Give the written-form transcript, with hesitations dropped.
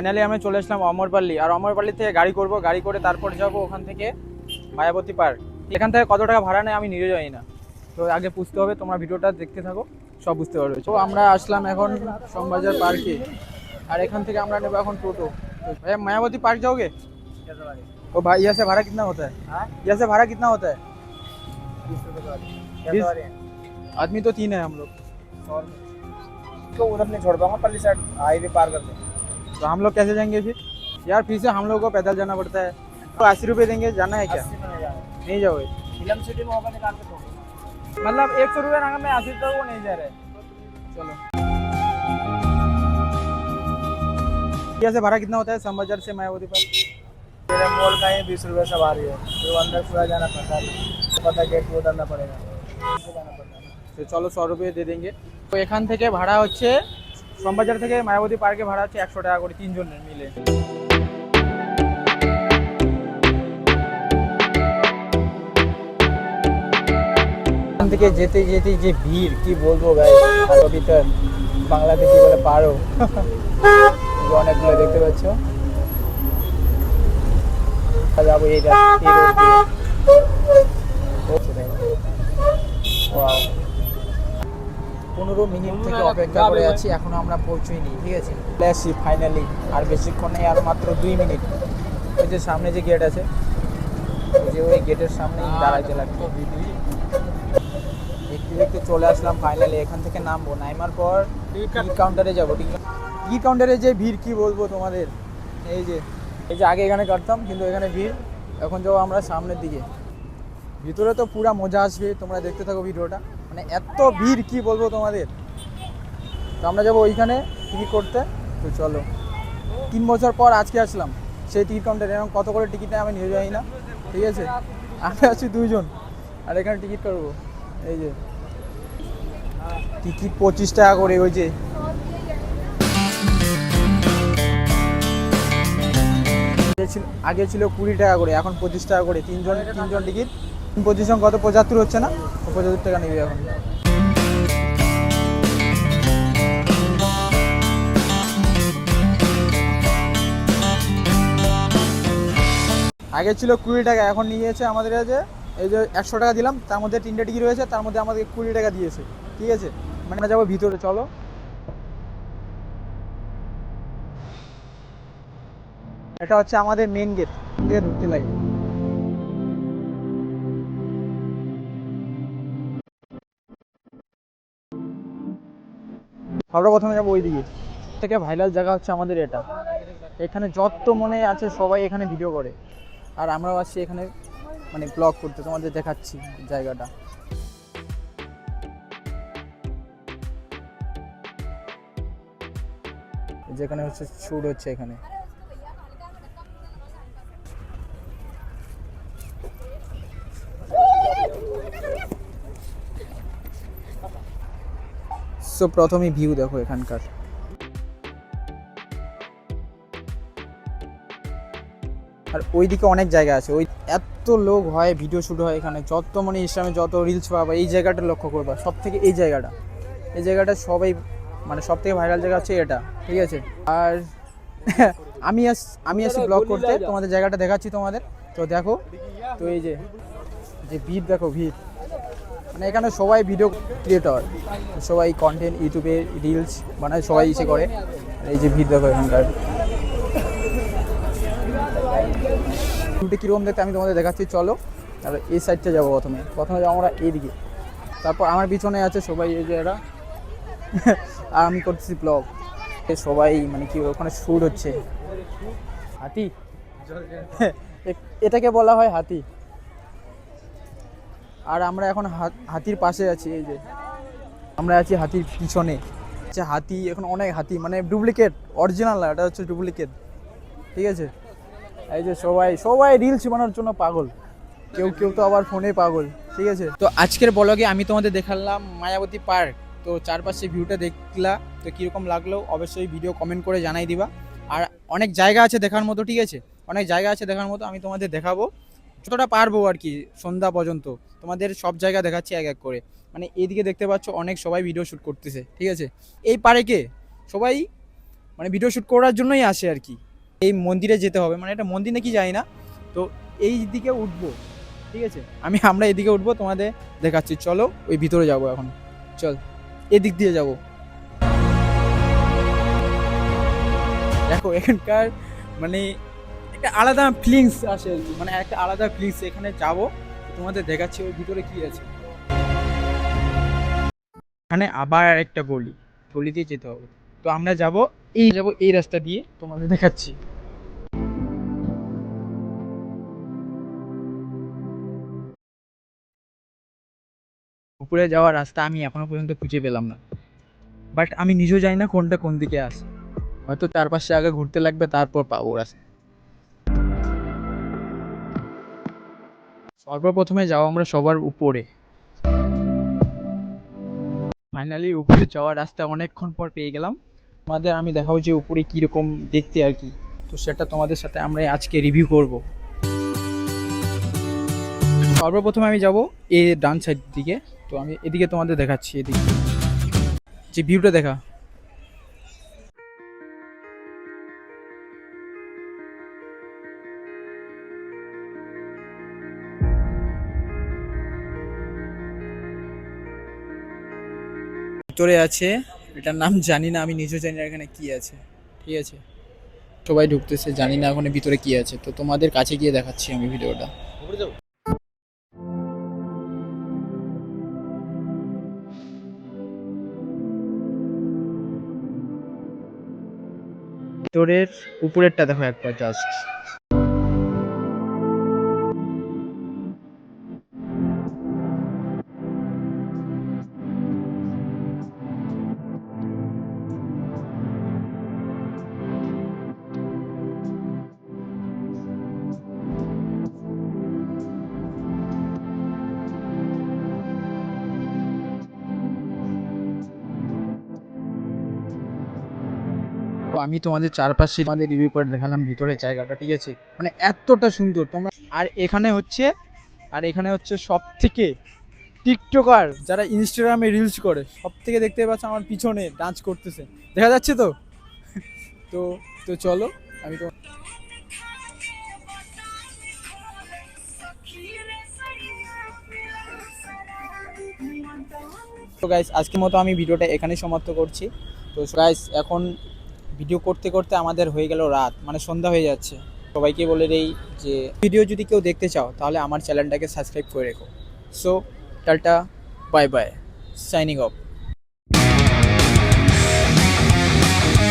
Finally আমি চলে আসলাম অমরপাল্লি। আর অমরপাল্লি থেকে গাড়ি করব, গাড়ি করে তারপর যাব ওখান থেকে মায়াবতী পার্ক। এখান থেকে কত টাকা ভাড়া নেয় আমি নিজে জানি না, তো আগে বুঝতে হবে। তোমরা ভিডিওটা দেখতে থাকো, সব বুঝতে পারবে। তো আমরা আসলাম এখন শ্যামবাজার পার্কে, আর এখান থেকে আমরা নেবো এখন টোটো। भैया मायावती पार्क जाओगे? तो भाई यहाँ से भाड़ा कितना होता है? यहाँ से भाड़ा कितना होता है? 20 आदमी तो 3 है हम लोग। तो उधर नहीं छोड़ पाऊंगा, पल्ली साइड हाईवे पार कर दे। तो हम लोग कैसे जाएंगे फिर? यार फिर से हम लोग को पैदल जाना पड़ता है। तो 80 रुपये देंगे, जाना है क्या? 80 में नहीं जाना। नहीं जाओगे? फिल्म सिटी में होगा निकाल के तो मतलब 100 रुपये ना में 80 तक वो नहीं जा रहे। चलो, यहाँ से भाड़ा कितना होता है श्यामबाजार से मायावती पार्क? मेरे मॉल का ही 20 रुपये सवारी है, तो अंदर पूरा जाना पड़ता है, पता गेट को उतरना पड़ेगा, जाना पड़ता है। तो चलो 100 रुपये दे देंगे। तो এখান থেকে ভাড়া হচ্ছে শ্যামবাজার থেকে মায়াবতী পার্কে ভাড়া হচ্ছে 100 টাকা করে 3 জনের মিলে। এখান থেকে যেতে যেতে যে ভিড় কি বলবো গাইস। ভিতর বাংলাতে কি বলে পারো, অনেকগুলো দেখতে পাচ্ছ। যাবো এই রাস্তা। 15 মিনিট থেকে অপেক্ষা করে আছি, এখনো আমরা পৌঁছইনি। ঠিক আছে, চলে আসছি ফাইনালি। আর বেশিক্ষণ নেই, আর মাত্র 2 মিনিট। ওই যে সামনে যে গেট আছে, ওই যে ওই গেটের সামনেই দাঁড়াইতে লাগবে। দেখতে দেখতে চলে আসলাম ফাইনালি। এখান থেকে নামবো, নামার পর টিকিট কাউন্টারে যাবো। টিকিট কাউন্টারে যে ভিড় কি বলবো তোমাদের। এই যে আগে এখানে কাটতাম, কিন্তু এখানে ভিড়। এখন যাবো আমরা সামনের দিকে। ভিতরে তো পুরা মজা আসবে, তোমরা দেখতে থাকো ভিডিওটা। মানে এত ভিড় কি বলবো তোমাদের। তো আমরা যাবো ওইখানে টিকিট করতে। তো চলো, 3 বছর পর আজকে আসলাম সেই টিকিট কাউন্টারে। এবং কত করে টিকিট নেয় আমি নিয়ে যাই না। ঠিক আছে, আমি আছি 2 জন, আর এখানে টিকিট করবো। এই যে টিকিট 25 টাকা করে। ওই যে আগে ছিল 20 টাকা করে, এখন 25 টাকা করে। 3 জন টিকিট। পজিশন কত 75 হচ্ছে না? 75 টাকা নেবে এখন। আগে ছিল 20 টাকা, এখন নিয়েছে আমাদের কাছে। এই যে 100 টাকা দিলাম, তার মধ্যে 3টে টিকিট রয়েছে, তার মধ্যে আমাদের 20 টাকা দিয়েছে। ঠিক আছে, মানে আমরা যাবো ভিতরে। চলো, এটা হচ্ছে আমাদের মেন গেট দিয়ে ঢুকতে লাগে। সর্বপ্রথমে যাবো ওই দিকে। থেকে ভাইরাল জায়গা হচ্ছে আমাদের এটা। এখানে যত মনে আছে সবাই এখানে ভিডিও করে, আর আমরাও আসছি এখানে মানে ব্লগ করতে। তোমাদের দেখাচ্ছি জায়গাটা। যেখানে হচ্ছে শুট হচ্ছে এখানে। সো প্রথমেই ভিউ দেখো এখানকার। আর ওইদিকে অনেক জায়গা আছে। ওই এত লোক হয়, ভিডিও শ্যুট হয় এখানে। যত মানে ইনস্টাগ্রামে যত রিলস পাবা, এই জায়গাটা লক্ষ্য করবা সব থেকে। এই জায়গাটা সবাই মানে সব থেকে ভাইরাল জায়গা হচ্ছে এটা। ঠিক আছে, আর আমি আসি ব্লগ করতে, তোমাদের জায়গাটা দেখাচ্ছি তোমাদের। তো দেখো, তো এই যে ভিড় দেখো, ভিড় মানে এখানে সবাই ভিডিও ক্রিয়েটর, সবাই কন্টেন্ট ইউটিউবে রিলস বানায়, সবাই ইসে করে। এই যে ভিড় দেখো এখানকার। ভিউটা কীরকম দেখতে আমি তোমাদের দেখাচ্ছি। চলো, আর এই সাইডটা যাবো। প্রথমে যাবো আমরা এইদিকে। তারপর আমার পিছনে আছে সবাই, এই যে এরা। আর আমি করতেছি ব্লগ। সবাই মানে কি ওখানে শ্যুট হচ্ছে। হাতি, এটাকে বলা হয় হাতি। আর আমরা এখন হাতির পাশে আছি। এই যে আমরা আছি হাতির পিছনে। হাতি এখন অনেক হাতি, মানে ডুপ্লিকেট, অরিজিনাল না, এটা হচ্ছে ডুপ্লিকেট। ঠিক আছে, এই যে সবাই রিলস বানানোর জন্য পাগল। কেউ তো আবার ফোনে পাগল। ঠিক আছে, তো আজকের ব্লগে আমি তোমাদের দেখালাম মায়াবতী পার্ক। তো চারপাশে ভিউটা দেখলা, তো কীরকম লাগলো অবশ্যই ভিডিও কমেন্ট করে জানাই দিবা। আর অনেক জায়গা আছে দেখার মতো। ঠিক আছে, অনেক জায়গা আছে দেখার মতো, আমি তোমাদের দেখাবো যতটা পারবো আর কি। সন্ধ্যা পর্যন্ত তোমাদের সব জায়গা দেখাচ্ছি এক এক করে। মানে এইদিকে দেখতে পাচ্ছ অনেক সবাই ভিডিও শ্যুট করতেছে। ঠিক আছে, এই পার্কে সবাই মানে ভিডিও শ্যুট করার জন্যই আসে আর কি। এই মন্দিরে যেতে হবে, মানে এটা মন্দির নাকি জানি না, তো এই দিকে উঠবো, ঠিক আছে, আমরা এদিকে উঠবো, তোমাদের দেখাচ্ছি। চলো ওই ভিতরে যাবো এখন, চল এদিক দিয়ে যাব। দেখো এখানকার মানে একটা আলাদা ফিলিংস আসে আর কি, মানে একটা আলাদা ফিলিংস। এখানে যাবো, তোমাদের দেখাচ্ছি ওই ভিতরে কি আছে। এখানে আবার একটা গলি দিয়ে যেতে হবে, তো আমরা যাব এই রাস্তা দিয়ে, তোমাদের দেখাচ্ছি। উপরে যাওয়ার রাস্তা আমি এখনো পর্যন্ত খুঁজে পেলাম না, বাট আমি নিজেও জানি না কোনটা কোন দিকে আসে। হয়তো 4-5টা আগে ঘুরতে লাগবে, তারপর পাবো রাস্তা। সর্বপ্রথমে যাও আমরা সবার উপরে। ফাইনালি উপরে যাওয়ার রাস্তা অনেকক্ষণ পর পেয়ে গেলাম। তোমাদের আমি দেখাবো যে উপরে কীরকম দেখতে আর কি, তো সেটা তোমাদের সাথে আমরা আজকে রিভিউ করব। সর্বপ্রথমে আমি যাব এই ডান সাইড দিকে, তো আমি এদিকে তোমাদের দেখাচ্ছি। এদিকে যে ভিউটা দেখা, ভিতরে আছে, এটার নাম জানি না, আমি নিজেও জানি না এখানে কি আছে, ঠিক আছে। সবাই ঢুকতেছে, জানি না ওখানে ভিতরে কি আছে, তো তোমাদের কাছে গিয়ে দেখাচ্ছি আমি ভিডিওটা। ভিতরের উপরেরটা দেখো একবার জাস্ট। তো আমি তোমাদের চারপাশে আমাদের রিভিউ করে দেখালাম ভিতরের জায়গাটা, ঠিক আছে, মানে এতটা সুন্দর তোমরা। আর এখানে হচ্ছে সব থেকে টিকটকার যারা ইনস্টাগ্রামে রিলস করে, সব থেকে দেখতে পাচ্ছ আমার পিছনে ডান্স করতেছে, দেখা যাচ্ছে তো। তো তো চলো আমি তো গাইস আজকের মতো আমি ভিডিওটা এখানেই সমাপ্ত করছি। তো গাইস এখন ভিডিও করতে করতে আমাদের হয়ে গেল রাত, মানে সন্ধ্যা হয়ে যাচ্ছে। সবাইকে বলে দেই যে ভিডিও যদি কেউ দেখতে চাও তাহলে আমার চ্যানেলটাকে সাবস্ক্রাইব করে রেখো। So tata, bye bye, signing off.